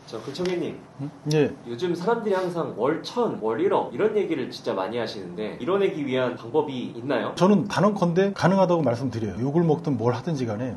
저 근청객님, 예. 요즘 사람들이 항상 월 1000, 월 1억 이런 얘기를 진짜 많이 하시는데 이뤄내기 위한 방법이 있나요? 저는 단언컨대 가능하다고 말씀드려요. 욕을 먹든 뭘 하든지 간에.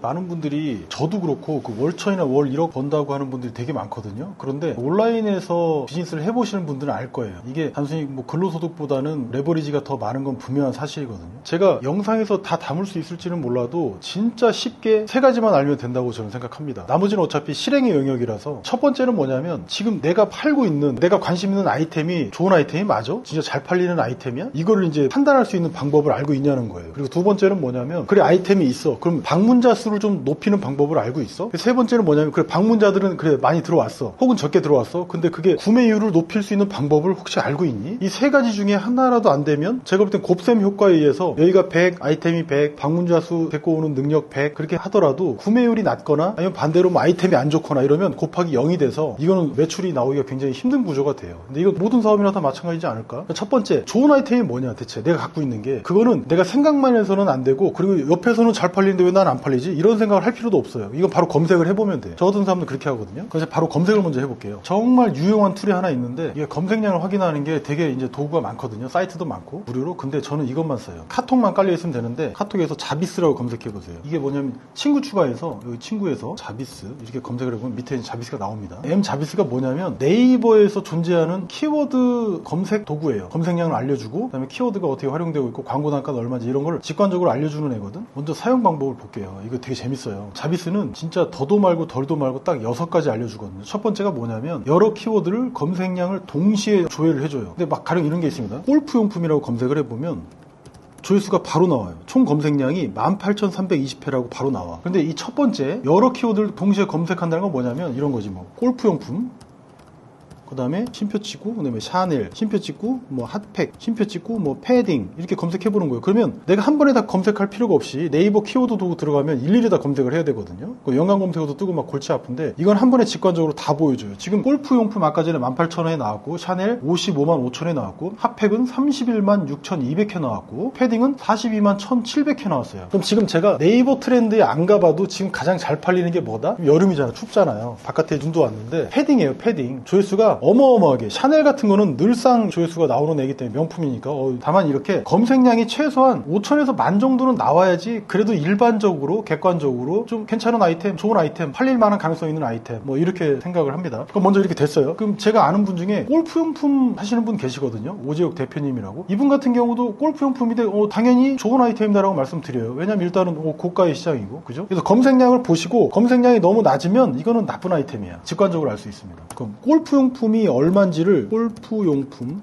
많은 분들이 저도 그렇고 그 월천이나 월 1억 번다고 하는 분들이 되게 많거든요. 그런데 온라인에서 비즈니스를 해보시는 분들은 알 거예요. 이게 단순히 뭐 근로소득보다는 레버리지가 더 많은 건 분명한 사실이거든요. 제가 영상에서 다 담을 수 있을지는 몰라도 진짜 쉽게 세 가지만 알면 된다고 저는 생각합니다. 나머지는 어차피 실행의 영역이라서 첫 번째는 뭐냐면 지금 내가 팔고 있는 내가 관심 있는 아이템이 좋은 아이템이 맞아? 진짜 잘 팔리는 아이템이야? 이거를 이제 판단할 수 있는 방법을 알고 있냐는 거예요. 그리고 두 번째는 뭐냐면 그래 아이템이 있어. 그럼 방문자 수를 좀 높이는 방법을 알고 있어? 세 번째는 뭐냐면 그래 방문자들은 그래 많이 들어왔어. 혹은 적게 들어왔어. 근데 그게 구매율을 높일 수 있는 방법을 혹시 알고 있니? 이 세 가지 중에 하나라도 안 되면 제가 볼 땐 곱셈 효과에 의해서 여기가 100, 아이템이 100, 방문자 수 데리고 오는 능력 100 그렇게 하더라도 구매율이 낮거나 아니면 반대로 뭐 아이템이 안 좋거나 이러면 곱하기 0이 돼서 이거는 매출이 나오기가 굉장히 힘든 구조가 돼요. 근데 이거 모든 사업이나 다 마찬가지지 않을까? 첫 번째 좋은 아이템이 뭐냐 대체 내가 갖고 있는 게 그거는 내가 생각만 해서는 안 되고 그리고 옆에서는 잘 팔리는데 왜 난 안 팔리지? 이런 생각을 할 필요도 없어요. 이건 바로 검색을 해보면 돼요. 저 같은 사람도 그렇게 하거든요. 그래서 바로 검색을 먼저 해볼게요. 정말 유용한 툴이 하나 있는데 이게 검색량을 확인하는 게 되게 이제 도구가 많거든요. 사이트도 많고 무료로. 근데 저는 이것만 써요. 카톡만 깔려 있으면 되는데 카톡에서 자비스라고 검색해보세요. 이게 뭐냐면 친구 추가해서 여기 친구에서 자비스 이렇게 검색을 해보면 밑에 자비스가 나옵니다. 자비스가 뭐냐면 네이버에서 존재하는 키워드 검색 도구예요. 검색량을 알려주고 그다음에 키워드가 어떻게 활용되고 있고 광고 단가가 얼마인지 이런 걸 직관적으로 알려주는 애거든. 먼저 사용 방법을 볼게요. 이거 되게 재밌어요. 자비스는 진짜 더도 말고 덜도 말고 딱 6가지 알려주거든요. 첫 번째가 뭐냐면 여러 키워드를 검색량을 동시에 조회를 해줘요. 근데 막 가령 이런 게 있습니다. 골프용품이라고 검색을 해보면 조회수가 바로 나와요. 총 검색량이 18,320회라고 바로 나와. 근데 이 첫 번째 여러 키워드를 동시에 검색한다는 건 뭐냐면 이런 거지 뭐 골프용품 그 다음에 쉼표 찍고, 그 다음에 샤넬, 쉼표 찍고, 뭐 핫팩, 쉼표 찍고, 뭐 패딩 이렇게 검색해보는 거예요. 그러면 내가 한 번에 다 검색할 필요가 없이 네이버 키워드 도구 들어가면 일일이 다 검색을 해야 되거든요. 연관 검색어도 뜨고 막 골치 아픈데 이건 한 번에 직관적으로 다 보여줘요. 지금 골프용품 아까 전에 18,000원에 나왔고 샤넬 55만 5천에 나왔고 핫팩은 31만 6,200회 나왔고 패딩은 42만 1,700회 나왔어요. 그럼 지금 제가 네이버 트렌드에 안 가봐도 지금 가장 잘 팔리는 게 뭐다? 여름이잖아. 춥잖아요. 바깥에 눈도 왔는데 패딩이에요. 패딩. 조회수가 어마어마하게 샤넬 같은 거는 늘상 조회수가 나오는 애기 때문에 명품이니까 다만 이렇게 검색량이 최소한 5천에서 10,000 정도는 나와야지 그래도 일반적으로 객관적으로 좀 괜찮은 아이템 좋은 아이템 팔릴 만한 가능성 있는 아이템 뭐 이렇게 생각을 합니다. 그럼 먼저 이렇게 됐어요. 그럼 제가 아는 분 중에 골프용품 하시는 분 계시거든요. 오재욱 대표님이라고. 이분 같은 경우도 골프용품인데 당연히 좋은 아이템이다라고 말씀드려요. 왜냐면 일단은 고가의 시장이고 그죠? 그래서 검색량을 보시고 검색량이 너무 낮으면 이거는 나쁜 아이템이야. 직관적으로 알 수 있습니다. 그럼 골프용품이 얼마인지를 골프용품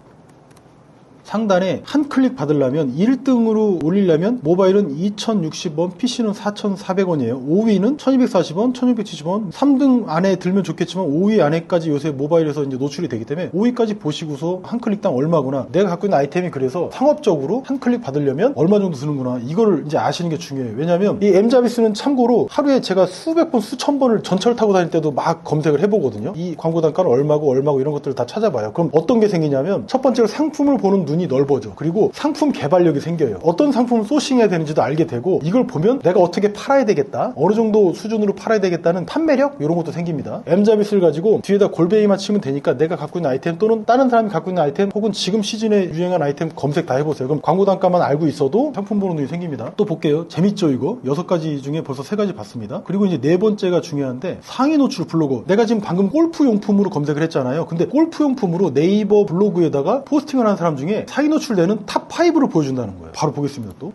상단에 한 클릭 받으려면 1등으로 올리려면 모바일은 2,060원, PC는 4,400원이에요. 5위는 1,240원, 1,670원. 3등 안에 들면 좋겠지만 5위 안에까지 요새 모바일에서 이제 노출이 되기 때문에 5위까지 보시고서 한 클릭당 얼마구나. 내가 갖고 있는 아이템이 그래서 상업적으로 한 클릭 받으려면 얼마 정도 드는구나. 이거를 이제 아시는 게 중요해요. 왜냐면 이 M자비스는 참고로 하루에 제가 수백 번, 수천 번을 전철 타고 다닐 때도 막 검색을 해보거든요. 이 광고 단가는 얼마고 이런 것들을 다 찾아봐요. 그럼 어떤 게 생기냐면 첫 번째로 상품을 보는 눈이 넓어져. 그리고 상품 개발력이 생겨요. 어떤 상품을 소싱해야 되는지도 알게 되고 이걸 보면 내가 어떻게 팔아야 되겠다. 어느 정도 수준으로 팔아야 되겠다는 판매력 이런 것도 생깁니다. M자비스를 가지고 뒤에다 골뱅이만 치면 되니까 내가 갖고 있는 아이템 또는 다른 사람이 갖고 있는 아이템 혹은 지금 시즌에 유행한 아이템 검색 다 해보세요. 그럼 광고 단가만 알고 있어도 상품 보는 눈이 생깁니다. 또 볼게요. 재밌죠 이거? 6가지 중에 벌써 3가지 봤습니다. 그리고 이제 네 번째가 중요한데 상위 노출 블로그. 내가 지금 방금 골프용품으로 검색을 했잖아요. 근데 골프용품으로 네이버 블로그에다가 포스팅을 한 사람 중에 상위 노출되는 탑5로 보여준다는 거예요. 바로 보겠습니다. 또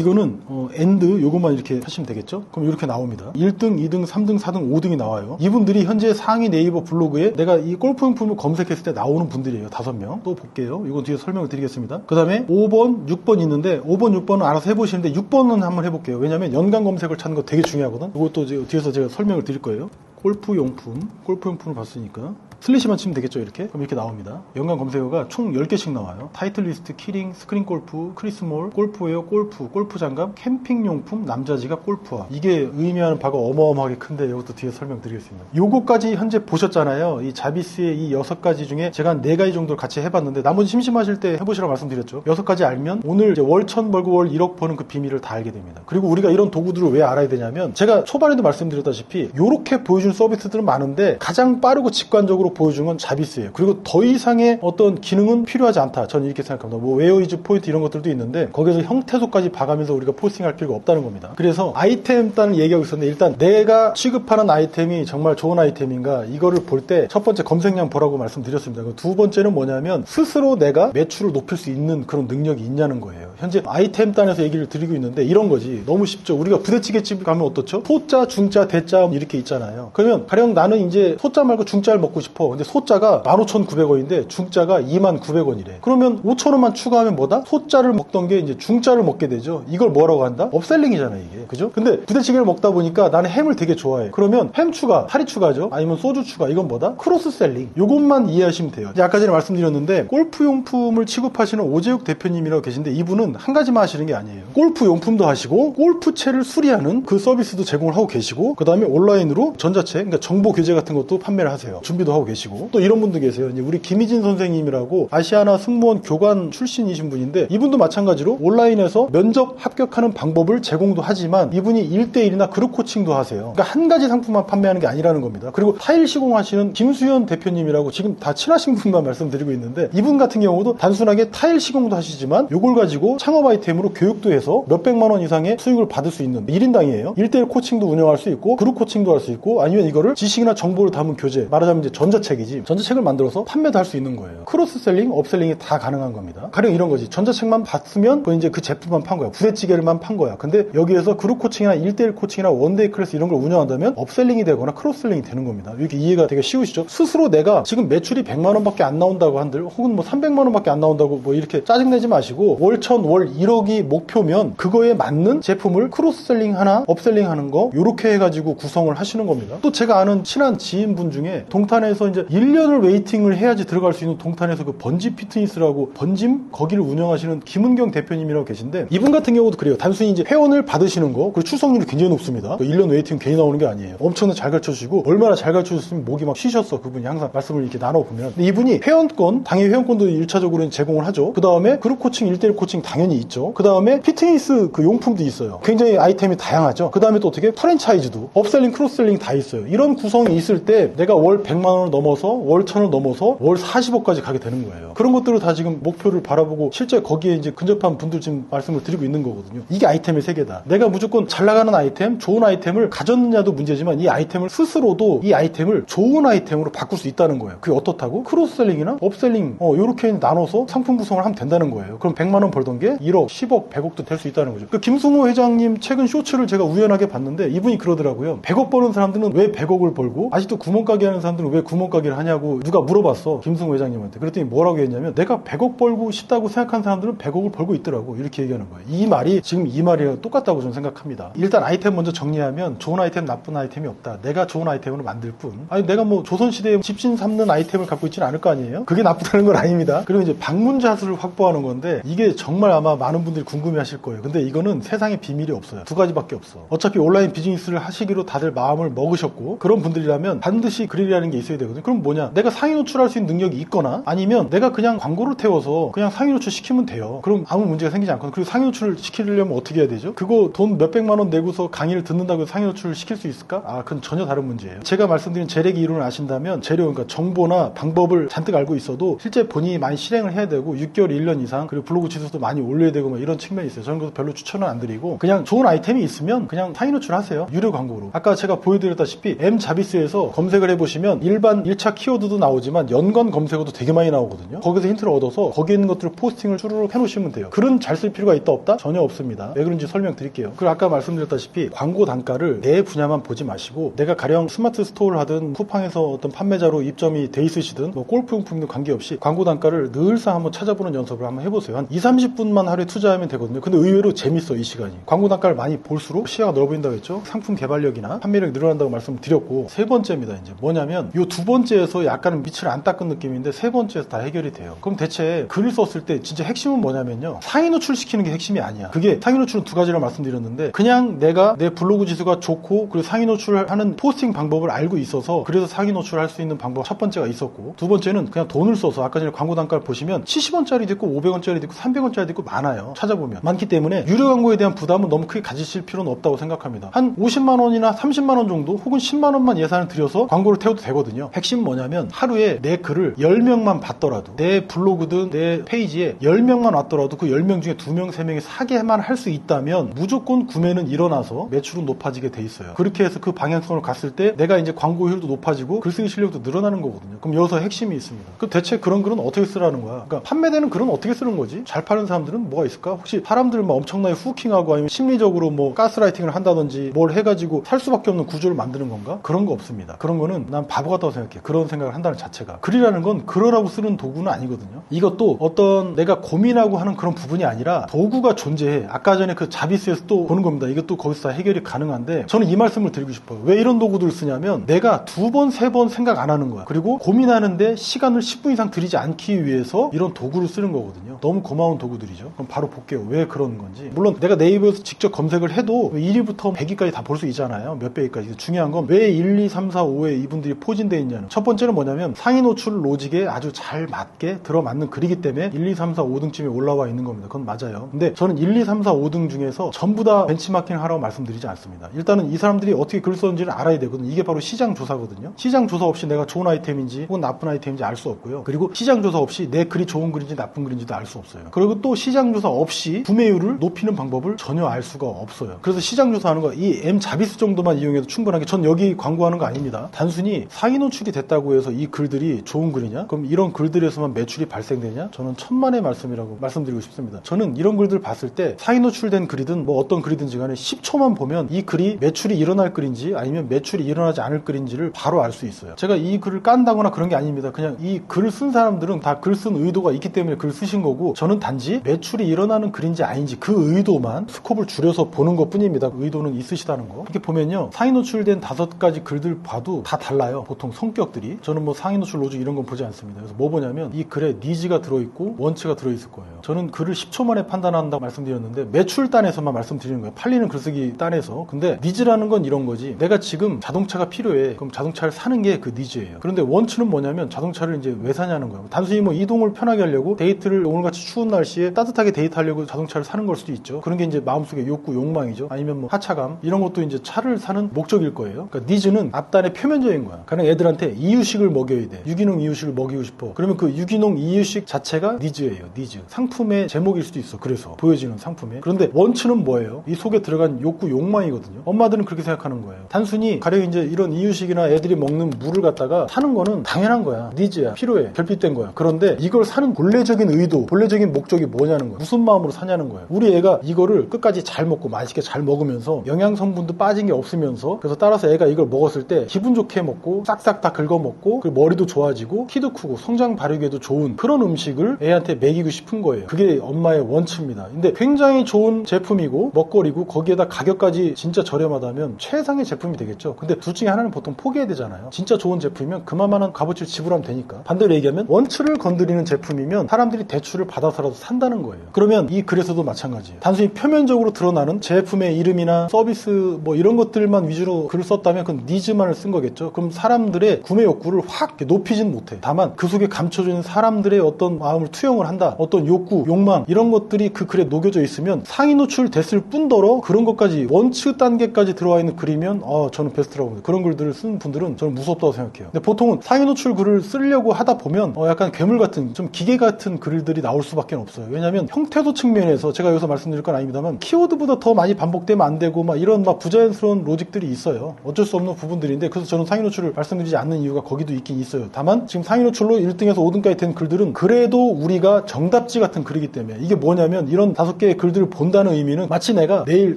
이거는 엔드 요것만 이렇게 하시면 되겠죠. 그럼 이렇게 나옵니다. 1등, 2등, 3등, 4등, 5등이 나와요. 이분들이 현재 상위 네이버 블로그에 내가 이 골프용품을 검색했을 때 나오는 분들이에요. 5명. 또 볼게요. 이건 뒤에 설명을 드리겠습니다. 그 다음에 5번, 6번 있는데 5번, 6번은 알아서 해보시는데 6번은 한번 해볼게요. 왜냐면 연관 검색을 찾는 거 되게 중요하거든. 이것도 뒤에서 제가 설명을 드릴 거예요. 골프용품을 봤으니까 슬래시만 치면 되겠죠, 이렇게. 그럼 이렇게 나옵니다. 연관 검색어가 총 10개씩 나와요. 타이틀리스트, 키링, 스크린 골프, 크리스몰, 골프웨어, 골프 장갑, 캠핑용품, 남자지갑, 골프화. 이게 의미하는 바가 어마어마하게 큰데 이것도 뒤에 설명드리겠습니다. 요거까지 현재 보셨잖아요. 이 자비스의 이 6가지 중에 제가 한 4가지 정도를 같이 해봤는데 나머지 심심하실 때 해보시라고 말씀드렸죠. 6가지 알면 오늘 이제 월 1000 벌고 월 1억 버는 그 비밀을 다 알게 됩니다. 그리고 우리가 이런 도구들을 왜 알아야 되냐면 제가 초반에도 말씀드렸다시피 요렇게 보여주는 서비스들은 많은데 가장 빠르고 직관적으로 보여주는 건 자비스예요. 그리고 더 이상의 어떤 기능은 필요하지 않다. 저는 이렇게 생각합니다. 뭐 웨어이즈 포인트 이런 것들도 있는데 거기서 형태소까지 봐가면서 우리가 포스팅할 필요가 없다는 겁니다. 그래서 아이템 단을 얘기하고 있었는데 일단 내가 취급하는 아이템이 정말 좋은 아이템인가 이거를 볼 때 첫 번째 검색량 보라고 말씀드렸습니다. 두 번째는 뭐냐면 스스로 내가 매출을 높일 수 있는 그런 능력이 있냐는 거예요. 현재 아이템 단에서 얘기를 드리고 있는데 이런 거지. 너무 쉽죠. 우리가 부대찌개집 가면 어떻죠? 소자, 중자, 대자 이렇게 있잖아요. 그러면 가령 나는 이제 소자 말고 중자를 먹고 싶어. 근데 소자가 15,900원인데 중자가 29,900원이래. 그러면 5,000원만 추가하면 뭐다? 소자를 먹던 게 이제 중자를 먹게 되죠. 이걸 뭐라고 한다? 업셀링이잖아요, 이게. 그죠? 근데 부대찌개를 먹다 보니까 나는 햄을 되게 좋아해. 그러면 햄 추가, 파리 추가죠. 아니면 소주 추가. 이건 뭐다? 크로스셀링. 요것만 이해하시면 돼요. 이제 아까 전에 말씀드렸는데 골프용품을 취급하시는 오재욱 대표님이라고 계신데 이분은 한 가지만 하시는 게 아니에요. 골프용품도 하시고 골프채를 수리하는 그 서비스도 제공을 하고 계시고 그 다음에 온라인으로 전자책, 그러니까 정보 교재 같은 것도 판매를 하세요. 준비도 하고 계시고 또 이런 분도 계세요. 이제 우리 김희진 선생님이라고 아시아나 승무원 교관 출신이신 분인데 이분도 마찬가지로 온라인에서 면접 합격하는 방법을 제공도 하지만 이분이 1대1이나 그룹 코칭도 하세요. 그러니까 한 가지 상품만 판매하는 게 아니라는 겁니다. 그리고 타일 시공하시는 김수현 대표님이라고 지금 다 친하신 분만 말씀드리고 있는데 이분 같은 경우도 단순하게 타일 시공도 하시지만 이걸 가지고 창업 아이템으로 교육도 해서 몇백만 원 이상의 수익을 받을 수 있는 1인당이에요. 1대1 코칭도 운영할 수 있고 그룹 코칭도 할 수 있고 아니면 이거를 지식이나 정보를 담은 교재, 말하자면 이제 전자책이지. 전자책을 만들어서 판매도 할 수 있는 거예요. 크로스셀링, 업셀링이 다 가능한 겁니다. 가령 이런 거지. 전자책만 봤으면 이제 그 제품만 판 거야. 부대찌개를만 판 거야. 근데 여기에서 그룹 코칭이나 1대1 코칭이나 원데이 클래스 이런 걸 운영한다면 업셀링이 되거나 크로스셀링이 되는 겁니다. 이렇게 이해가 되게 쉬우시죠? 스스로 내가 지금 매출이 100만 원밖에 안 나온다고 한들 혹은 뭐 300만 원밖에 안 나온다고 뭐 이렇게 짜증내지 마시고 월 1000, 월 1억이 목표면 그거에 맞는 제품을 크로스셀링 하나, 업셀링 하는 거 요렇게 해가지고 구성을 하시는 겁니다. 또 제가 아는 친한 지인분 중에 동탄에서 이제 1년을 웨이팅을 해야지 들어갈 수 있는 동탄에서 그 번지 피트니스라고 번짐 거기를 운영하시는 김은경 대표님이라고 계신데 이분 같은 경우도 그래요. 단순히 이제 회원을 받으시는 거 그리고 출석률이 굉장히 높습니다. 1년 웨이팅 괜히 나오는 게 아니에요. 엄청나게 잘 가르쳐주시고 얼마나 잘 가르쳐줬으면 목이 막 쉬셨어. 그분이 항상 말씀을 이렇게 나눠보면. 근데 이분이 회원권, 당연히 회원권도 1차적으로는 제공을 하죠. 그 다음에 그룹 코칭, 1대1 코칭 당연히 있죠. 그 다음에 피트니스 그 용품도 있어요. 굉장히 아이템이 다양하죠. 그 다음에 또 어떻게 프랜차이즈도 업셀링, 크로스셀링 다 있어요. 이런 구성이 있을 때 내가 월 100만 원을 넘어서 월 1000을 넘어서 월 40억까지 가게 되는 거예요. 그런 것들을 다 지금 목표를 바라보고 실제 거기에 이제 근접한 분들 지금 말씀을 드리고 있는 거거든요. 이게 아이템의 세계다. 내가 무조건 잘 나가는 아이템, 좋은 아이템을 가졌느냐도 문제지만 이 아이템을 스스로도 이 아이템을 좋은 아이템으로 바꿀 수 있다는 거예요. 그게 어떻다고? 크로스셀링이나 업셀링 요렇게 나눠서 상품 구성을 하면 된다는 거예요. 그럼 100만 원 벌던 게 1억, 10억, 100억도 될 수 있다는 거죠. 그 김승호 회장님 최근 쇼츠를 제가 우연하게 봤는데 이분이 그러더라고요. 100억 버는 사람들은 왜 100억을 벌고 아직도 구멍가게 하는 사람들은 왜 구멍가게를 하냐고 누가 물어봤어. 김승호 회장님한테. 그랬더니 뭐라고 했냐면 내가 100억 벌고 싶다고 생각하는 사람들은 100억을 벌고 있더라고. 이렇게 얘기하는 거예요. 이 말이 지금 이 말이랑 똑같다고 저는 생각합니다. 일단 아이템 먼저 정리하면 좋은 아이템, 나쁜 아이템이 없다. 내가 좋은 아이템으로 만들 뿐. 아니 내가 뭐 조선시대에 집신 삼는 아이템을 갖고 있지는 않을 거 아니에요? 그게 나쁘다는 건 아닙니다. 그리고 이제 방문 자수를 확보하는 건데 이게 정말 아마 많은 분들이 궁금해 하실 거예요. 근데 이거는 세상에 비밀이 없어요. 두 가지밖에 없어. 어차피 온라인 비즈니스를 하시기로 다들 마음을 먹으셨고 그런 분들이라면 반드시 그릴이라는 게 있어야 되거든요. 그럼 뭐냐? 내가 상위 노출할 수 있는 능력이 있거나 아니면 내가 그냥 광고를 태워서 그냥 상위 노출 시키면 돼요. 그럼 아무 문제가 생기지 않거든요. 그리고 상위 노출을 시키려면 어떻게 해야 되죠? 그거 돈 몇백만 원 내고서 강의를 듣는다고 해서 상위 노출을 시킬 수 있을까? 아, 그건 전혀 다른 문제예요. 제가 말씀드린 재래기 이론을 아신다면 재료, 그러니까 정보나 방법을 잔뜩 알고 있어도 실제 본인이 많이 실행을 해야 되고 6개월, 1년 이상 그리고 블로그 지수도 많이 올려야 되고 막 이런 측면이 있어요. 저는 그래서 별로 추천은 안 드리고 그냥 좋은 아이템이 있으면 그냥 상위 노출하세요. 유료 광고로. 아까 제가 보여드렸다시피 M자비스에서 검색을 해보시면 일반 1차 키워드도 나오지만 연관 검색어도 되게 많이 나오거든요. 거기서 힌트를 얻어서 거기에 있는 것들을 포스팅을 주르륵 해놓으시면 돼요. 글은 잘 쓸 필요가 있다 없다? 전혀 없습니다. 왜 그런지 설명드릴게요. 그리고 아까 말씀드렸다시피 광고 단가를 내 분야만 보지 마시고 내가 가령 스마트 스토어를 하든 쿠팡에서 어떤 판매자로 입점이 돼 있으시든 뭐 골프용품도 관계없이 광고 단가를 늘상 한번 찾아보는 연습을 한번 해보세요. 한 2-30분만 하루에 투자하면 되거든요. 근데 의외로 재밌어 이 시간이. 광고 단가를 많이 볼수록 시야가 넓어진다고 했죠. 상품 개발력이나 판매력이 늘어난다고 말씀드렸고 세 번째입니다. 이제 뭐냐면 이 두 번째에서 약간 밑을 안 닦은 느낌인데 세 번째에서 다 해결이 돼요. 그럼 대체 글을 썼을 때 진짜 핵심은 뭐냐면요, 상위 노출시키는 게 핵심이 아니야. 그게 상위 노출은 두 가지를 말씀드렸는데, 그냥 내가 내 블로그 지수가 좋고 그리고 상위 노출하는 포스팅 방법을 알고 있어서 그래서 상위 노출할 수 있는 방법 첫 번째가 있었고, 두 번째는 그냥 돈을 써서 아까 전에 광고 단가를 보시면 70원짜리도 있고 500원짜리도 있고 300원짜리도 있고 많아요. 찾아보면 많기 때문에 유료 광고에 대한 부담은 너무 크게 가지실 필요는 없다고 생각합니다. 한 50만 원이나 30만 원 정도 혹은 10만 원만 예산을 들여서 광고를 태워도 되거든요. 핵심은 뭐냐면 하루에 내 글을 10명만 봤더라도, 내 블로그든 내 페이지에 10명만 왔더라도 그 10명 중에 2명, 3명이 사게만 할 수 있다면 무조건 구매는 일어나서 매출은 높아지게 돼 있어요. 그렇게 해서 그 방향성을 갔을 때 내가 이제 광고 효율도 높아지고 글쓰기 실력도 늘어나는 거거든요. 그럼 여기서 핵심이 있습니다. 그럼 대체 그런 글은 어떻게 쓰라는 거야? 그러니까 판매되는 글은 어떻게 쓰는 거지? 잘 파는 사람들은 뭐가 있을까? 혹시 사람들 막 엄청나게 후킹하고 아니면 심리적으로 뭐 가스라이팅을 한다든지 뭘 해가지고 살 수밖에 없는 구조를 만드는 건가? 그런 거 없습니다. 그런 거는 난 바보 같다고 생각해. 그런 생각을 한다는 자체가. 글이라는 건 그러라고 쓰는 도구는 아니거든요. 이것도 어떤 내가 고민하고 하는 그런 부분이 아니라 도구가 존재해. 아까 전에 그 자비스에서 또 보는 겁니다. 이것도 거기서 다 해결이 가능한데, 저는 이 말씀을 드리고 싶어요. 왜 이런 도구들을 쓰냐면 내가 2번, 3번 생각 안 하는 거야. 그리고 고민하는데 시간을 10분 이상 들이지 않기 위해서 이런 도구를 쓰는 거거든요. 너무 고마운 도구들이죠. 그럼 바로 볼게요. 왜 그런 건지. 물론 내가 네이버에서 직접 검색을 해도 1위부터 100위까지 다 볼 수 있잖아요. 몇 배위까지. 중요한 건 왜 1, 2, 3, 4, 5에 이분들이 포진되어 있냐는. 첫 번째는 뭐냐면 상위 노출 로직에 아주 잘 맞게 들어맞는 글이기 때문에 1, 2, 3, 4, 5등쯤에 올라와 있는 겁니다. 그건 맞아요. 근데 저는 1, 2, 3, 4, 5등 중에서 전부 다 벤치마킹을 하라고 말씀드리지 않습니다. 일단은 이 사람들이 어떻게 글 썼는지를 알아야 되거든요. 이게 바로 시장 조사거든요. 시장 조사 없이 내가 좋은 아이템인지 혹은 나쁜 아이템인지 알 수 없고요. 그리고 시장 조사 없이 내 글이 좋은 글인지 나쁜 글인지도 알 수 없어요. 그리고 또 시장 조사 없이 구매율을 높이는 방법을 전혀 알 수가 없어요. 그래서 시장 조사하는 거 이 M 자비스 정도만 이용해도 충분하게, 전 여기 광고하는 거 아닙니다. 단순히 상위 노출이 됐다고 해서 이 글들이 좋은 글이냐? 그럼 이런 글들에서만 매출이 발생되냐? 저는 천만의 말씀이라고 말씀드리고 싶습니다. 저는 이런 글들 봤을 때 상위 노출된 글이든 뭐 어떤 글이든지 간에 10초만 보면 이 글이 매출이 일어날 글인지 아니면 매출이 일어나지 않을 글인지를 바로 알 수 있어요. 제가 이 글을 깐다거나 그런 게 아닙니다. 그냥 이 글을 쓴 사람들은 다 글 쓴 의도가 있기 때문에 글을 쓰신 거고, 저는 단지 매출이 일어나는 글인지 아닌지 그 의도만 스콥을 줄여서 보는 것 뿐입니다. 의도는 있으시다는 거. 이렇게 보면요, 상위 노출된 5가지 글들 봐도 다 달라요. 보통 성격들이. 저는 뭐 상위 노출 로직 이런 건 보지 않습니다. 그래서 뭐 보냐면 이 글에 니즈가 들어있고 원치가 들어있을 거예요. 저는 글을 10초 만에 판단한다고 말씀드렸는데 매출 단에서만 말씀드리는 거예요. 팔리는 글쓰기 단에서. 근데 니즈라는 건 이런 거지. 내가 지금 자동차가 필요해. 그럼 자동차를 사는 게 그 니즈예요. 그런데 원치는 뭐냐면 자동차를 이제 왜 사냐는 거예요. 단순히 뭐 이동을 편하게 하려고, 데이트를 오늘같이 추운 날씨에 따뜻하게 데이트하려고 자동차를 사는 걸 수도 있죠. 그런 게 이제 마음속에 욕구, 욕망이죠. 아니면 뭐 하차감, 이런 것도 이제 차를 사는 목적일 거예요. 그러니까 니즈는 앞단의 표면적인 거야. 그냥 애들한테 이유식을 먹여야 돼. 유기농 이유식을 먹이고 싶어. 그러면 그 유기농 이유식 자체가 니즈예요. 니즈. 상품의 제목일 수도 있어. 그래서 보여지는 상품에. 그런데 원치는 뭐예요? 이 속에 들어간 욕구, 욕망이거든요. 엄마들은 그렇게 생각하는 거예요. 단순히 가령 이제 이런 이유식이나 애들이 먹는 물을 갖다가 사는 거는 당연한 거야. 니즈야. 필요해. 결핍된 거야. 그런데 이걸 사는 본래적인 의도, 본래적인 목적이 뭐냐는 거야. 무슨 마음으로 사냐는 거야. 우리 애가 이거를 끝까지 잘 먹고 맛있게 잘 먹으면서 영양 성분도 빠진 게 없으면서, 그래서 따라서 애가 이걸 먹었을 때 기분 좋게 먹고 싹싹 다 긁어 먹고 그리고 머리도 좋아지고 키도 크고 성장 발육에도 좋은 그런 음식을 애한테 먹이고 싶은 거예요. 그게 엄마의 원치입니다. 근데 굉장히 좋은 제품이고 먹거리고 거기에다 가격까지 진짜 저렴하다면 최상의 제품이 되겠죠. 근데 둘 중에 하나는 보통 포기해야 되잖아요. 진짜 좋은 제품이면 그만한 값어치를 지불하면 되니까. 반대로 얘기하면 원치를 건드리는 제품이면 사람들이 대출을 받아서라도 산다는 거예요. 그러면 이 글에서도 마찬가지예요. 단순히 표면적으로 드러나는 제품의 이름이나 서비스 뭐 이런 것들만 위주로 글을 썼다면 그건 니즈만을 쓴 거겠죠. 그럼 사람들의 구매 욕구를 확 높이진 못해. 다만 그 속에 감춰져 있는 사람들의 어떤 마음을 투영을 한다. 어떤 욕구, 욕망 이런 것들이 그 글에 녹여져 있으면 상위 노출 됐을 뿐더러 그런 것까지 원치 단계까지 들어와 있는 글이면 저는 베스트라고 봅니다. 그런 글들을 쓴 분들은 저는 무섭다고 생각해요. 근데 보통은 상위 노출 글을 쓰려고 하다 보면 약간 괴물 같은, 좀 기계 같은 글들이 나올 수밖에 없어요. 왜냐하면 형태도 측면에서 제가 여기서 말씀드릴 건 아닙니다만 키워드보다 더 많이 반복되면 안 되고 막 이런 막 부자연스러운 로직들이 있어요. 어쩔 수 없는 부분들인데, 그래서 저는 상위 노출을 말씀드리지 않는 이유가 거기도 있긴 있어요. 다만 지금 상위 노출로 1등에서 5등까지 된 글들은 그래도 우리가 정답지 같은 글이기 때문에, 이게 뭐냐면 이런 5개의 글들을 본다는 의미는 마치 내가 내일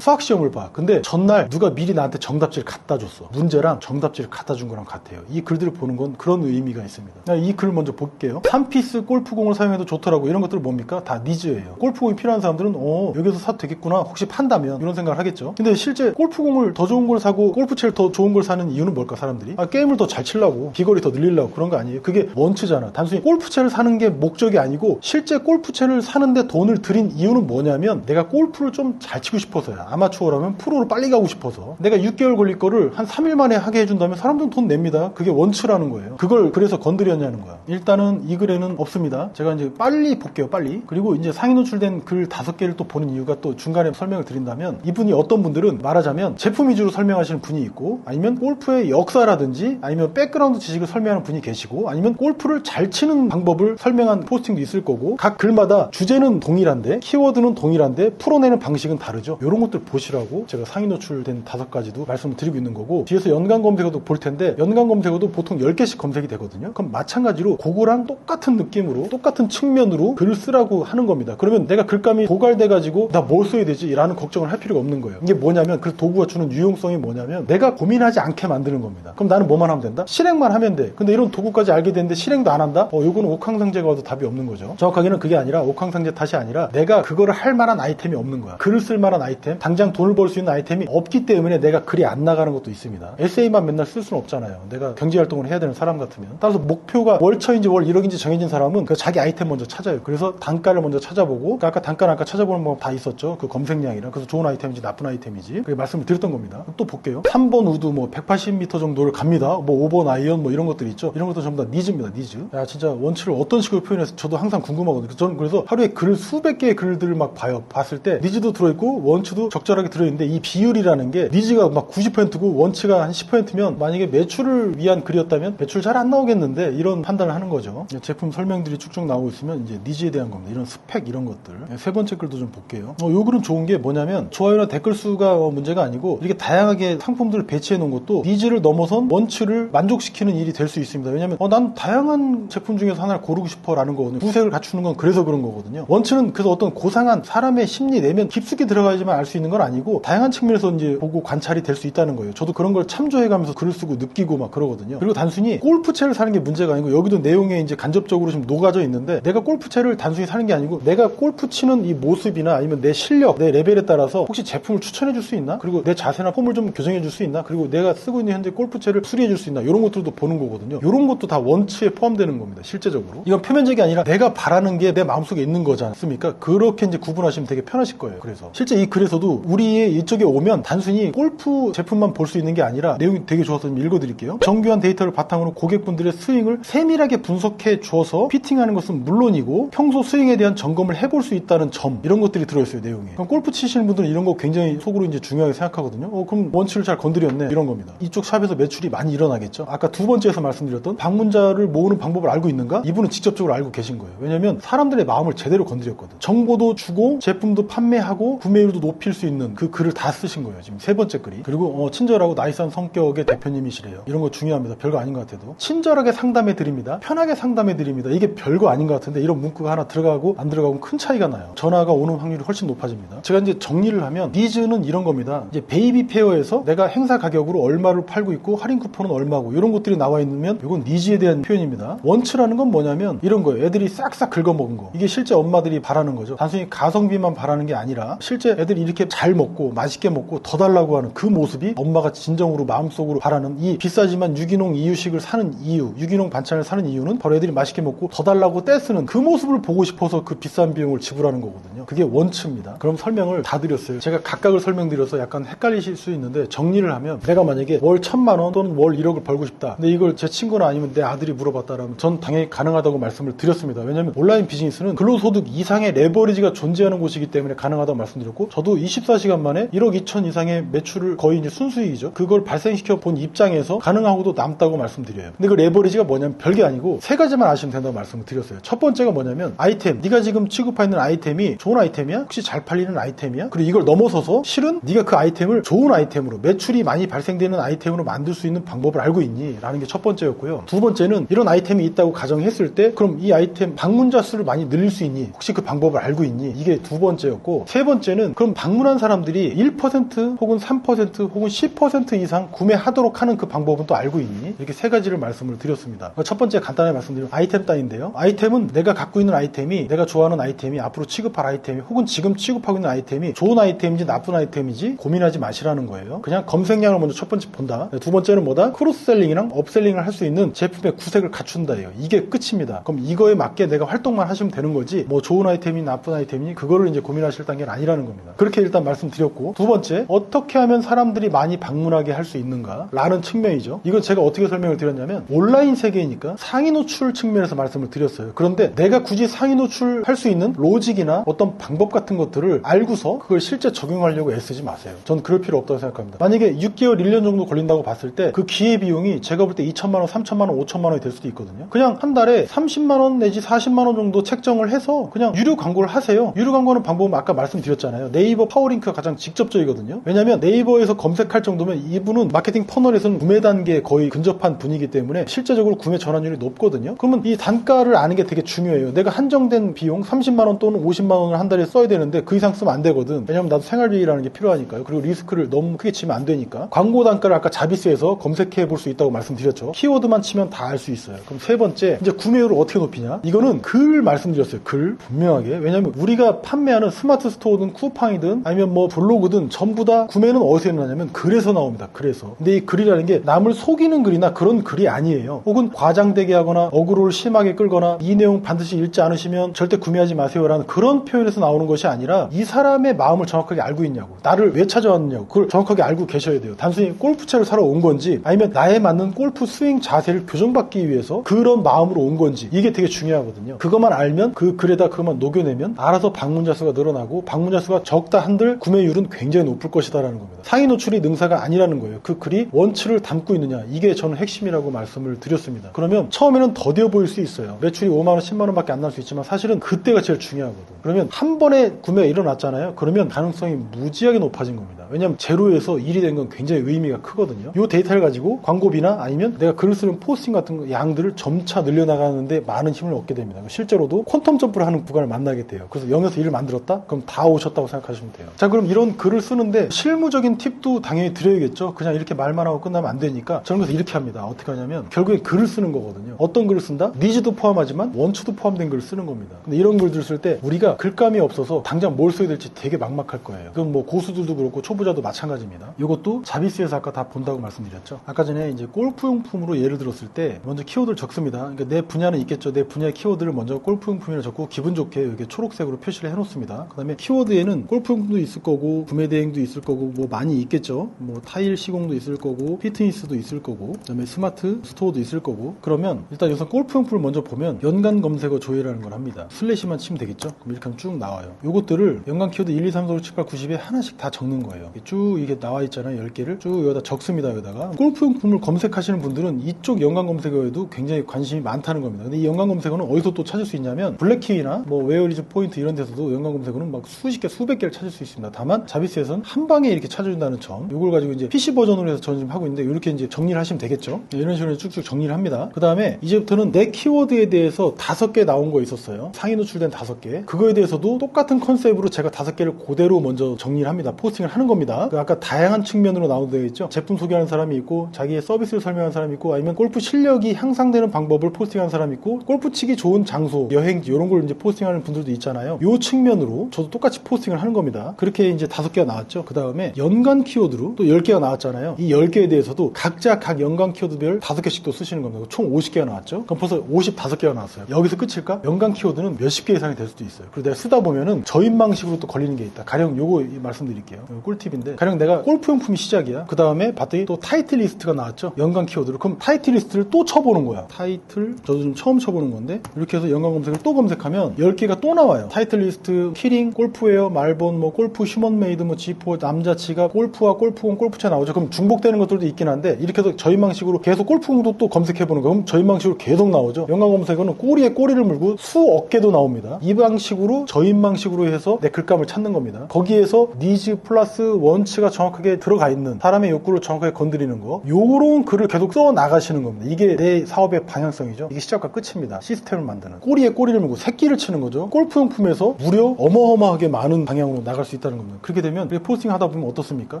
수학 시험을 봐. 근데 전날 누가 미리 나한테 정답지를 갖다 줬어. 문제랑 정답지를 갖다 준 거랑 같아요. 이 글들을 보는 건 그런 의미가 있습니다. 이 글 먼저 볼게요. 3피스 골프공을 사용해도 좋더라고. 이런 것들 뭡니까? 다 니즈예요. 골프공이 필요한 사람들은 여기서 사도 되겠구나. 혹시 판다면 이런 생각을 하겠죠. 근데 실제 골프공을 더 좋은 걸 사고 골프채를 더 좋은 걸 사는 이유는 뭘까? 사람들이 게임을 더 잘 치려고 비거리 더 늘리려고 그런 거 아니에요. 그게 원츠잖아. 단순히 골프채를 사는 게 목적이 아니고 실제 골프채를 사는데 돈을 들인 이유는 뭐냐면 내가 골프를 좀 잘 치고 싶어서야. 아마추어라면 프로로 빨리 가고 싶어서. 내가 6개월 걸릴 거를 한 3일 만에 하게 해준다면 사람들은 돈 냅니다. 그게 원츠라는 거예요. 그걸 그래서 건드렸냐는 거야. 일단은 이 글에는 없습니다. 제가 이제 빨리 볼게요. 빨리. 그리고 이제 상위 노출된 글 5개를 또 보는 이유가 또 중간에 설명을 드린다면 이분이 어떤 분들은 말하자면 제품 위주로 설명하시는 분이 있고 아니면 골프의 역사라든지 아니면 백그라운드 지식을 설명하는 분이 계시고 아니면 골프를 잘 치는 방법을 설명한 포스팅도 있을 거고 각 글마다 주제는 동일한데 키워드는 동일한데 풀어내는 방식은 다르죠. 이런 것들 보시라고 제가 상위 노출된 5가지도 말씀을 드리고 있는 거고 뒤에서 연관 검색어도 볼 텐데 연관 검색어도 보통 10개씩 검색이 되거든요. 그럼 마찬가지로 그거랑 똑같은 느낌으로 똑같은 측면으로 글을 쓰라고 하는 겁니다. 그러면 내가 글감이 고갈돼가지고 나 뭘 써야 되지? 라는 걱정을 할 필요가 없는 거예요. 이게 뭐냐면 그 도구가 주는 유용성이 뭐냐면 내가 고민하지 않게 만드는 겁니다. 그럼 나는 뭐만 하면 된다? 실행만 하면 돼. 근데 이런 도구까지 알게 됐는데 실행도 안 한다? 요거는 옥황상제가 와도 답이 없는 거죠. 정확하게는 그게 아니라 옥황상제 탓이 아니라 내가 그거를 할 만한 아이템이 없는 거야. 글을 쓸 만한 아이템, 당장 돈을 벌 수 있는 아이템이 없기 때문에 내가 글이 안 나가는 것도 있습니다. 에세이만 맨날 쓸 수는 없잖아요. 내가 경제활동을 해야 되는 사람 같으면. 따라서 목표가 월처인지 월 1억인지 정해진 사람은 그 자기 아이템 먼저 찾아요. 그래서 단가를 먼저 찾아보고 아까 단가 찾아보는 법 다 있었죠. 그 검색량이랑. 그래서 좋은 아이템인지 나쁜 아이템인지 그렇게 말씀을 드렸던 겁니다. 또 볼게요. 3번 우드 뭐 180m 정도를 갑니다. 뭐 5번 아이언 뭐 이런 것들 있죠. 이런 것도 전부 다 니즈입니다. 니즈. 야 진짜 원치를 어떤 식으로 표현해서 저도 항상 궁금하거든요. 저는 그래서 하루에 글 수백 개의 글들을 막 봐요. 봤을 때 니즈도 들어있고 원치도 적절하게 들어있는데 이 비율이라는 게 니즈가 막 90%고 원치가 한 10%면 만약에 매출을 위한 글이었다면 매출 잘 안 나오겠는데 이런 판단을 하는 거죠. 제품 설명들이 쭉쭉 나오고 있으면 이제 니즈에 대한 겁니다. 이런 스펙 이런 것들. 세 번째 글도 좀 볼게요. 요 글은 좋은 게 뭐냐면 좋아요나 댓글 수가 문제가 아니고 이렇게 다양하게 상품들을 배치해 놓은 것도 니즈를 넘어선 원치를 만족시키는 일이 될 수 있습니다. 왜냐면 난 다양한 제품 중에서 하나를 고르고 싶어 라는 거거든요. 구색을 갖추는 건 그래서 그런 거거든요. 원치는 그래서 어떤 고상한 사람의 심리 내면 깊숙이 들어가야지만 알 수 있는 건 아니고 다양한 측면에서 이제 보고 관찰이 될 수 있다는 거예요. 저도 그런 걸 참조해가면서 글을 쓰고 느끼고 막 그러거든요. 그리고 단순히 골프채를 사는 게 문제가 아니고 여기도 내용에 이제 간접적으로 좀 녹아져 있는데 내가 골프채를 단순히 사는 게 아니고 내가 골프 치는 이 모습이나 아니면 내 실력, 내 레벨에 따라서 혹시 제품을 추천해 줄 수 있나? 그리고 내 자세나 폼을 좀 교정해 줄 수 있나? 그리고 내가 쓰고 있는 현재 골프채를 수리해 줄 수 있나? 이런 것들도 보는 거거든요. 이런 것도 다 원치에 포함되는 겁니다. 실제적으로. 이건 표면적이 아니라 내가 바라는 게 내 마음속에 있는 거지 않습니까? 그렇게 이제 구분하시면 되게 편하실 거예요. 그래서 실제 이 글에서도 우리의 이쪽에 오면 단순히 골프 제품만 볼 수 있는 게 아니라 내용이 되게 좋아서 좀 읽어드릴게요. 정교한 데이터를 바탕으로 고객분들의 스윙을 세밀하게 분석해 주어서 피팅하는 것은 물론이고 평소 스윙에 대한 점검을 해볼 수 있다는 점 이런 것들이 들어있어요. 내용에. 그럼 골프 치시는 분들은 이런 거 굉장히 속으로 이제 중요하게 생각하거든요. 그럼 원치를 잘 건드렸네 이런 겁니다. 이쪽 샵에서 매출이 많이 일어나겠죠. 아까 두 번째에서 말씀드렸던 방문자를 모으는 방법을 알고 있는가? 이분은 직접적으로 알고 계신 거예요. 왜냐면 사람들의 마음을 제대로 건드렸거든. 정보도 주고 제품도 판매하고 구매율도 높일 수 있는 그 글을 다 쓰신 거예요. 지금 세 번째 글이. 그리고 친절하고 나이스한 성격의 대표님이시래요. 이런 거 중요합니다. 별거 아닌 것 같아도. 친절하게 상담해 드립니다. 편하게 상담해 드립니다. 이게 별거 아닌 것 같은데 이런 문구가 하나 들어가고 안 들어가고 큰 차이가 나요. 전화가 오는 확률이 훨씬 높아집니다. 제가 이제 정리를 하면 니즈는 이런 겁니다. 이제 베이비 페어에서 내가 행사 가격으로 얼마를 팔고 있고 할인 쿠폰은 얼마고 이런 것들이 나와 있으면 이건 니즈에 대한 표현입니다. 원치라는 건 뭐냐면 이런 거예요. 애들이 싹싹 긁어먹은 거. 이게 실제 엄마들이 바라는 거죠. 단순히 가성비만 바라는 게 아니라 실제 애들이 이렇게 잘 먹고 맛있게 먹고 더 달라고 하는 그 모습이 엄마가 진정으로 마음속으로 바라는 이 비싸지만 유기농 이유식을 사는 이유, 유기농 반찬을 사는 이유는 바로 애들이 맛있게 먹고 더 달라고 떼쓰는 그 모습을 보고 싶어서 그 비싼 비용을 지불하는 거거든요. 그게 원치입니다. 그럼 설명을 다 드렸어요. 제가 각각을 설명드려서 약간 헷갈리실 수 있는데 정리를 하면 내가 만약에 월 1,000만 원 또는 월 1억을 벌고 싶다. 근데 이걸 제 친구나 아니면 내 아들이 물어봤다라면 전 당연히 가능하다고 말씀을 드렸습니다. 왜냐하면 온라인 비즈니스는 근로소득 이상의 레버리지가 존재하는 곳이기 때문에 가능하다고 말씀드렸고 저도 24시간 만에 1억 2천 이상의 매출을 거의 이제 순수익이죠. 그걸 발생시켜 본 입장에서 가능하고도 남다고 말씀드려요. 근데 그 레버리지가 뭐냐면 별게 아니고 세 가지만 아시면 된다고 말씀을 드렸어요. 첫 번째가 뭐냐면 아이템. 네가 지금 취급하는 아이템이 좋은 아이템이야? 혹시 잘 팔리는 아이템이야? 그리고 이걸 넘어서서 실은 네가 그 아이템을 좋은 아이템으로 매출이 많이 발생되는 아이템으로 만들 수 있는 방법을 알고 있니? 라는 게 첫 번째였고요. 두 번째는 이런 아이템이 있다고 가정했을 때 그럼 이 아이템 방문자 수를 많이 늘릴 수 있니? 혹시 그 방법을 알고 있니? 이게 두 번째였고 세 번째는 그럼 방문한 사람들이 1% 혹은 3% 혹은 10% 이상 구매하도록 하는 그 방법은 또 알고 있니? 이렇게 세 가지를 말씀을 드렸습니다. 첫 번째 간단하게 말씀드리면 아이템 따위인데요. 아이템은 내가 갖고 있는 아이템이 내가 좋아하는 아이템이 앞으로 취급할 아이템이 혹은 지금 취급하고 있는 아이템이 좋은 아이템인지 나쁜 아이템인지 고민하지 마시라는 거예요. 그냥 검색량을 먼저 첫 번째 본다. 두 번째는 뭐다? 크로스셀링 크로스셀링이랑 업셀링을 할 수 있는 제품의 구색을 갖춘다예요. 이게 끝입니다. 그럼 이거에 맞게 내가 활동만 하시면 되는 거지 뭐 좋은 아이템이 나쁜 아이템이 그거를 이제 고민하실 단계는 아니라는 겁니다. 그렇게 일단 말씀드렸고, 두 번째, 어떻게 하면 사람들이 많이 방문하게 할 수 있는가 라는 측면이죠. 이건 제가 어떻게 설명을 드렸냐면, 온라인 세계이니까 상위 노출 측면에서 말씀을 드렸어요. 그런데 내가 굳이 상위 노출할 수 있는 로직이나 어떤 방법 같은 것들을 알고서 그걸 실제 적용하려고 애쓰지 마세요. 전 그럴 필요 없다고 생각합니다. 만약에 6개월, 1년 정도 걸린다고 봤을 때 그 기회비용이 제가 볼 때 2천만 원, 3천만 원, 5천만 원이 될 수도 있거든요. 그냥 한 달에 30만 원 내지 40만 원 정도 책정을 해서 그냥 유료 광고를 하세요. 유료 광고는 방법은 아까 말씀드렸잖아요. 네이버 파워링크가 가장 직접적이거든요. 왜냐하면 네이버에서 검색할 정도면 이분은 마케팅 퍼널에서는 구매 단계에 거의 근접한 분이기 때문에 실제적으로 구매 전환율이 높거든요. 그러면 이 단가를 아는 게 되게 중요해요. 내가 한정된 비용 30만 원 또는 50만 원을 한 달에 써야 되는데 그 이상 쓰면 안 되거든. 왜냐면 나도 생활비라는 게 필요하니까요. 그리고 리스크를 너무 크게 치면 안 되니까. 광고 단가를 아까 자비스에서 검색해 볼 수 있다고 말씀드렸죠. 키워드만 치면 다 알 수 있어요. 그럼 세 번째, 이제 구매율을 어떻게 높이냐? 이거는 글 말씀드렸어요. 글 분명하게. 왜냐면 우리가 판매하는 스마트 스토어든 쿠팡이든 아니면 뭐 블로그든 전부 다 구매는 어디서 일어나냐면 글에서 나옵니다. 글에서. 근데 이 글이라는 게 남을 속이는 글이나 그런 글이 아니에요. 혹은 과장되게 하거나 어그로를 심하게 끌거나 이 내용 반드시 읽지 않으시면 절대 구매하지 마세요라는 그런 표현에서 나오는 것이 아니라, 이 사람의 마음을 정확하게 알고 있냐고, 나를 왜 찾아왔느냐고 그걸 정확하게 알고 계셔야 돼요. 단순히 골프채를 사러 온 건지 아니면 나에 맞는 골프 스윙 자세를 교정받기 위해서 그런 마음으로 온 건지, 이게 되게 중요하거든요. 그것만 알면, 그 글에다 그것만 녹여내면 알아서 방문자 수가 늘어나고, 방문자 수가 적다 한들 구매율은 굉장히 높을 것이다라는 겁니다. 상위 노출이 능사가 아니라는 거예요. 그 글이 원치를 담고 있느냐, 이게 저는 핵심이라고 말씀을 드렸습니다. 그러면 처음에는 더디어 보일 수 있어요. 매출이 5만 원, 10만 원밖에 안 날 수 있지만 사실은 그때가 제일 중요하거든. 그러면 한 번에 구매가 일어났잖아요. 그러면 가능성이 무지하게 높아진 겁니다. 왜냐하면 제로에서 1이 된 건 굉장히 의미가 크거든요. 이 데이터를 가지고 광고비나 아니면 내가 글을 쓰는 포스팅 같은 양들을 점차 늘려나가는데 많은 힘을 얻게 됩니다. 실제로도 퀀텀 점프를 하는 구간을 만나게 돼요. 그래서 0에서 1을 만들었다? 그럼 다 오셨다고 생각하시면 돼요. 자, 그럼 이런 글을 쓰는데 실무적인 팁도 당연히 드려야겠죠. 그냥 이렇게 말만 하고 끝나면 안 되니까 저는 그래서 이렇게 합니다. 어떻게 하냐면 결국에 글을 쓰는 거거든요. 어떤 글을 쓴다? 니즈도 포함하지만 원추도 포함된 글을 쓰는 겁니다. 근데 이런 글들을 쓸 때 우리가 글감이 없어서 당장 뭘 써야 될지 되게 막막할 거예요. 그건 뭐 고수들도 그렇고 초보자도 마찬가지입니다. 이것도 자비스에서 아까 다 본다고 말씀드렸죠. 아까 전에 이제 골프용품으로 예를 들었을 때 먼저 키워드를 적습니다. 그러니까 내 분야는 있겠죠. 내 분야의 키워드를 먼저 골프용품이라 적고 기분 좋게 이렇게 초록색으로 표시를 해놓습니다. 그 다음에 키워드에는 골프용품도 있을 거고 구매 대행도 있을 거고 뭐 많이 있겠죠. 뭐 타일 시공도 있을 거고 피트니스도 있을 거고 그 다음에 스마트 스토어도 있을 거고. 그러면 일단 여기서 골프용품을 먼저 보면 연간 검색어 조회라는 걸 합니다. 슬래시만 치면 되겠죠. 그럼 이렇게 하면 쭉 나와요. 요것들을 연간 키워드 1, 2, 3, 4, 5, 6, 7, 8, 90에 하나씩 다 적는 거예요. 쭉 이게 나와 있잖아요. 10개를 쭉 여기다 적습니다. 여기다가 골프용품을 검색하시는 분들은 이쪽 연관 검색어에도 굉장히 관심이 많다는 겁니다. 근데 이 연관 검색어는 어디서 또 찾을 수 있냐면 블랙키위나 뭐 웨어리즈 포인트 이런 데서도 연관 검색어는 막 수십 개, 수백 개를 찾을 수 있습니다. 다만 자비스에서는 한 방에 이렇게 찾아준다는 점, 이걸 가지고 이제 PC 버전으로 해서 저는 지금 하고 있는데 이렇게 이제 정리를 하시면 되겠죠. 이런 식으로 쭉쭉 정리를 합니다. 그 다음에 이제부터는 내 키워드에 대해서 5개 나온 거 있었어요. 상위 노출된 5개. 그거에 대해서도 똑같은 컨셉으로 제가 5개를 그대로 먼저 정리를 합니다. 포스팅을 하는 겁니다. 아까 다양한 측면으로 나오게 되겠죠. 제품 소개하는 사람이 있고 자기의 서비스를 설명하는 사람이 있고 아니면 골프 실력이 향상되는 방법을 포스팅하는 사람이 있고 골프 치기 좋은 장소, 여행지 이런 걸 이제 포스팅하는 분들도 있잖아요. 요 측면으로 저도 똑같이 포스팅을 하는 겁니다. 그렇게 이제 5개가 나왔죠. 그 다음에 연간 키워드로 또 10개가 나왔잖아요. 이 10개에 대해서도 각자 각 연간 키워드별 5개씩 또 쓰시는 겁니다. 총 50개가 나왔죠. 그럼 벌써 55개가 나왔어요. 여기서 끝일까? 연간 키워드는 몇십 개 이상이 될 수도 있어요. 그리고 내가 쓰다 보면은 저인방식으로 또 걸리는 게 있다. 가령 요거 말씀드릴게요. 요거 꿀팁인데 가령 내가 골프용품이 시작이야. 그 다음에 봤더니 또 타이틀 리스트가 나왔죠. 연간 키워드로. 그럼 타이틀 리스트를 또 쳐보는 거야. 타이틀, 저도 좀 처음 쳐보는 건데 이렇게 해서 연관 검색을 또 검색하면 10개가 또 나와요. 타이틀 리스트, 키링, 골프웨어, 말본, 뭐 골프 휴먼메이드, 뭐 G4, 남자 지갑, 골프와 골프공, 골프차 나오죠. 그럼 중복되는 것들도 있긴 한데 이렇게 해서 저인방식으로 계속 골프공도 또 검색해보는 거. 그럼 저인방식으로 계속 나오죠. 연관 검색어는 꼬리에 꼬리를 물고 수억 개도 나옵니다. 이 방식으로 저인방식으로 해서 내 글감을 찾는 겁니다. 거기에서 니즈 플러스 원치가 정확하게 들어가 있는 사람의 욕구를 정확하게 건드리는 거, 요런 글을 계속 써 나가시는 겁니다. 이게 내 사업의 방향성이죠. 이게 시작과 끝입니다. 시스템을 만드는. 꼬리에 꼬리를 물고 새끼를 치는 거죠. 골프용품에서 무려 어마어마하게 많은 방향으로 나갈 수 있다는 겁니다. 그렇게 되면 포스팅 하다 보면 어떻습니까?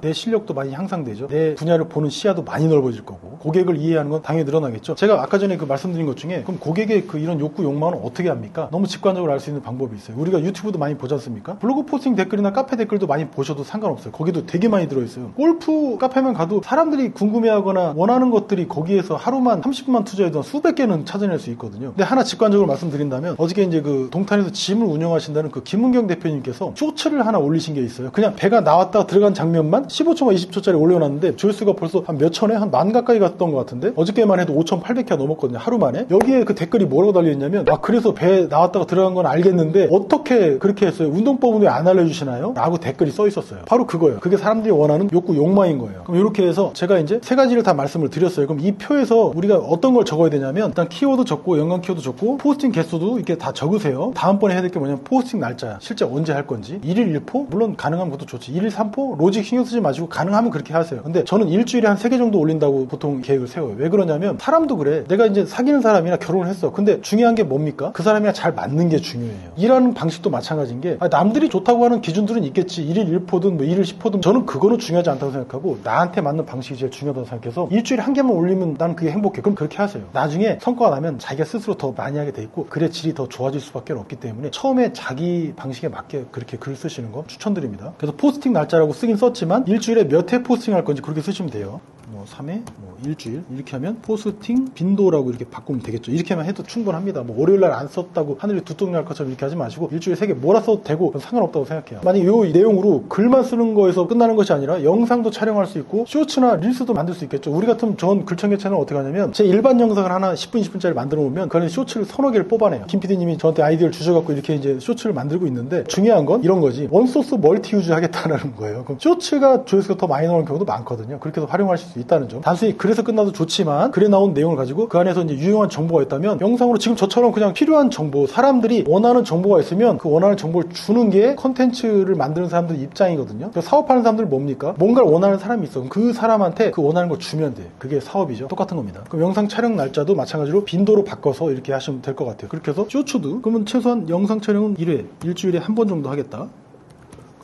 내 실력도 많이 향상되죠. 내 분야를 보는 시야도 많이 넓어질 거고 고객을 이해하는 건 당연히 늘어나겠죠. 제가 아까 전에 그 말씀드린 것 중에 그럼 고객의 그 이런 욕구 욕망을 어떻게 합니까? 너무 직관적으로 알 수 있는 방법이 있어요. 우리가 유튜브도 많이 보지 않습니까? 블로그 포스팅 댓글이나 카페 댓글도 많이 보셔도 상관없어요. 거기 거기도 되게 많이 들어있어요. 골프 카페만 가도 사람들이 궁금해하거나 원하는 것들이 거기에서 하루만 30분만 투자해도 수백 개는 찾아낼 수 있거든요. 근데 하나 직관적으로 말씀드린다면 어저께 이제 그 동탄에서 짐을 운영하신다는 그 김은경 대표님께서 쇼츠를 하나 올리신 게 있어요. 그냥 배가 나왔다 들어간 장면만 15초만 20초짜리 올려놨는데 조회수가 벌써 한 몇 천에 한 만 가까이 갔던 것 같은데 어저께만 해도 5,800회가 넘었거든요. 하루 만에. 여기에 그 댓글이 뭐라고 달려있냐면 그래서 배 나왔다가 들어간 건 알겠는데 어떻게 그렇게 했어요? 운동법은 왜 안 알려주시나요? 라고 댓글이 써 있었어요. 바로 그거예요. 그게 사람들이 원하는 욕구 욕망인 거예요. 그럼 이렇게 해서 제가 이제 세 가지를 다 말씀을 드렸어요. 그럼 이 표에서 우리가 어떤 걸 적어야 되냐면 일단 키워드 적고 연관 키워드 적고 포스팅 개수도 이렇게 다 적으세요. 다음번에 해야 될 게 뭐냐면 포스팅 날짜 실제 언제 할 건지 1일 1포? 물론 가능한 것도 좋지. 1일 3포? 로직 신경 쓰지 마시고 가능하면 그렇게 하세요. 근데 저는 일주일에 한 3개 정도 올린다고 보통 계획을 세워요. 왜 그러냐면 사람도 그래. 내가 이제 사귀는 사람이나 결혼을 했어. 근데 중요한 게 뭡니까? 그 사람이랑 잘 맞는 게 중요해요. 일하는 방식도 마찬가지인 게 남들이 좋다고 하는 기준들은 있겠지. 1일 1포든 뭐 1일 10포든 저는 그거는 중요하지 않다고 생각하고 나한테 맞는 방식이 제일 중요하다고 생각해서 일주일에 한 개만 올리면 난 그게 행복해. 그럼 그렇게 하세요. 나중에 성과가 나면 자기가 스스로 더 많이 하게 돼 있고 글의 질이 더 좋아질 수밖에 없기 때문에 처음에 자기 방식에 맞게 그렇게 글 쓰시는 거 추천드립니다. 그래서 포스팅 날짜라고 쓰긴 썼지만 일주일에 몇 회 포스팅 할 건지 그렇게 쓰시면 돼요. 뭐 3회, 뭐 일주일 이렇게 하면 포스팅 빈도라고 이렇게 바꾸면 되겠죠. 이렇게만 해도 충분합니다. 뭐 월요일날 안 썼다고 하늘이 두둑 날 것처럼 이렇게 하지 마시고 일주일에 3개 몰아써도 되고 상관없다고 생각해요. 만약 이 내용으로 글만 쓰는 거에서 끝나는 것이 아니라 영상도 촬영할 수 있고 쇼츠나 릴스도 만들 수 있겠죠. 우리 같으면 전 글청계 채널 어떻게 하냐면 제 일반 영상을 하나 10분, 20분짜리 만들어 놓으면 그 안에 쇼츠를 서너 개를 뽑아내요. 김 PD님이 저한테 아이디어를 주셔갖고 이렇게 이제 쇼츠를 만들고 있는데 중요한 건 이런 거지. 원소스 멀티 유즈 하겠다는 거예요. 그럼 쇼츠가 조회수가 더 많이 나오는 경우도 많거든요. 그렇게 해서 활용하실 수 있다는 점. 단순히 글에서 끝나도 좋지만 글에 나온 내용을 가지고 그 안에서 이제 유용한 정보가 있다면 영상으로 지금 저처럼 그냥 필요한 정보, 사람들이 원하는 정보가 있으면 그 원하는 정보를 주는 게 컨텐츠를 만드는 사람들 입장이거든요. 사업하는 사람들은 뭡니까? 뭔가를 원하는 사람이 있어. 그럼 그 사람한테 그 원하는 걸 주면 돼. 그게 사업이죠. 똑같은 겁니다. 그럼 영상 촬영 날짜도 마찬가지로 빈도로 바꿔서 이렇게 하시면 될 것 같아요. 그렇게 해서 쇼츠도 그러면 최소한 영상 촬영은 1회, 일주일에 한 번 정도 하겠다.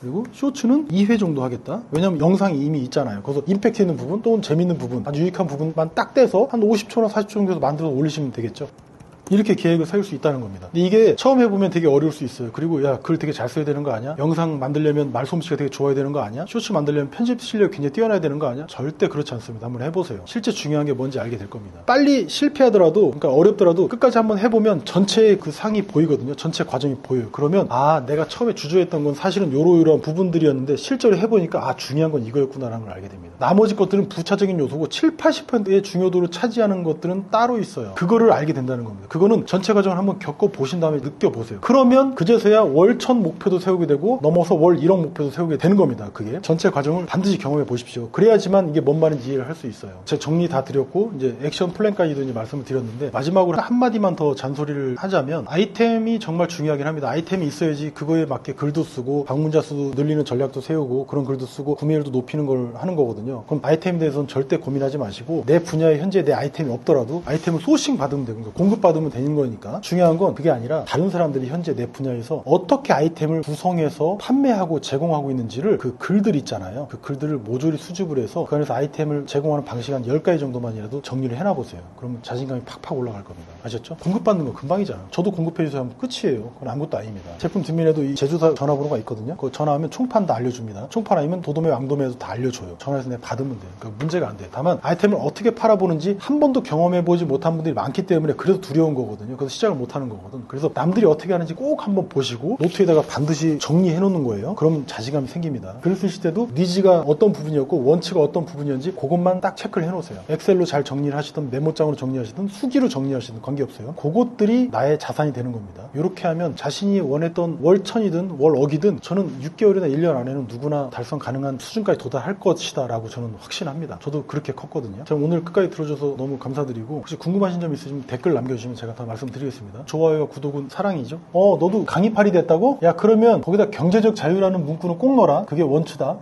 그리고 쇼츠는 2회 정도 하겠다. 왜냐면 영상이 이미 있잖아요. 그래서 임팩트 있는 부분 또는 재밌는 부분, 아주 유익한 부분만 딱 떼서 한 50초나 40초 정도에서 만들어서 올리시면 되겠죠. 이렇게 계획을 세울 수 있다는 겁니다. 근데 이게 처음 해보면 되게 어려울 수 있어요. 그리고 야, 글 되게 잘 써야 되는 거 아니야? 영상 만들려면 말솜씨가 되게 좋아야 되는 거 아니야? 쇼츠 만들려면 편집 실력이 굉장히 뛰어나야 되는 거 아니야? 절대 그렇지 않습니다. 한번 해보세요. 실제 중요한 게 뭔지 알게 될 겁니다. 빨리 실패하더라도, 그러니까 어렵더라도 끝까지 한번 해보면 전체의 그 상이 보이거든요. 전체 과정이 보여요. 그러면 내가 처음에 주저했던 건 사실은 요러요러한 부분들이었는데 실제로 해보니까 중요한 건 이거였구나라는 걸 알게 됩니다. 나머지 것들은 부차적인 요소고 7, 80%의 중요도를 차지하는 것들은 따로 있어요. 그거를 알게 된다는 겁니다. 그거는 전체 과정을 한번 겪어보신 다음에 느껴보세요. 그러면 그제서야 월 1000 목표도 세우게 되고 넘어서 월 1억 목표도 세우게 되는 겁니다. 그게 전체 과정을 반드시 경험해 보십시오. 그래야지만 이게 뭔 말인지 이해를 할 수 있어요. 제가 정리 다 드렸고 이제 액션 플랜까지도 이제 말씀을 드렸는데 마지막으로 한마디만 더 잔소리를 하자면 아이템이 정말 중요하긴 합니다. 아이템이 있어야지 그거에 맞게 글도 쓰고 방문자 수도 늘리는 전략도 세우고 그런 글도 쓰고 구매율도 높이는 걸 하는 거거든요. 그럼 아이템에 대해서는 절대 고민하지 마시고 내 분야에 현재 내 아이템이 없더라도 아이템을 소싱 받으면 되고 공급 받으면 되는 거니까 중요한 건 그게 아니라 다른 사람들이 현재 내 분야에서 어떻게 아이템을 구성해서 판매하고 제공하고 있는지를 그 글들 있잖아요. 그 글들을 모조리 수집을 해서 그 안에서 아이템을 제공하는 방식 한 10가지 정도만이라도 정리를 해놔보세요. 그러면 자신감이 팍팍 올라갈 겁니다. 아셨죠? 공급받는 거 금방이잖아요. 저도 공급해주세요 하면 끝이에요. 그건 아무것도 아닙니다. 제품 뒷면에도 이 제조사 전화번호가 있거든요. 그거 전화하면 총판 다 알려줍니다. 총판 아니면 도도매 왕도매에도 다 알려줘요. 전화해서 내가 받으면 돼요. 그러니까 문제가 안 돼요. 다만 아이템을 어떻게 팔아보는지 한 번도 경험해보지 못한 분들이 많기 때문에 그래도 두려운 거거든요. 그래서 시작을 못하는 거거든. 그래서 남들이 어떻게 하는지 꼭 한번 보시고 노트에다가 반드시 정리해 놓는 거예요. 그럼 자신감이 생깁니다. 글 쓰실 때도 니즈가 어떤 부분이었고 원치가 어떤 부분이었는지 그것만 딱 체크를 해 놓으세요. 엑셀로 잘 정리를 하시든 메모장으로 정리하시든 수기로 정리하시든 관계없어요. 그것들이 나의 자산이 되는 겁니다. 이렇게 하면 자신이 원했던 월 1000이든 월 억이든 저는 6개월이나 1년 안에는 누구나 달성 가능한 수준까지 도달할 것이다 라고 저는 확신합니다. 저도 그렇게 컸거든요. 자, 오늘 끝까지 들어줘서 너무 감사드리고 혹시 궁금하신 점 있으시면 댓글 남겨주시면 제가 다 말씀드리겠습니다. 좋아요와 구독은 사랑이죠. 너도 강의팔이 됐다고? 야, 그러면 거기다 경제적 자유라는 문구는 꼭 넣어라. 그게 원추다.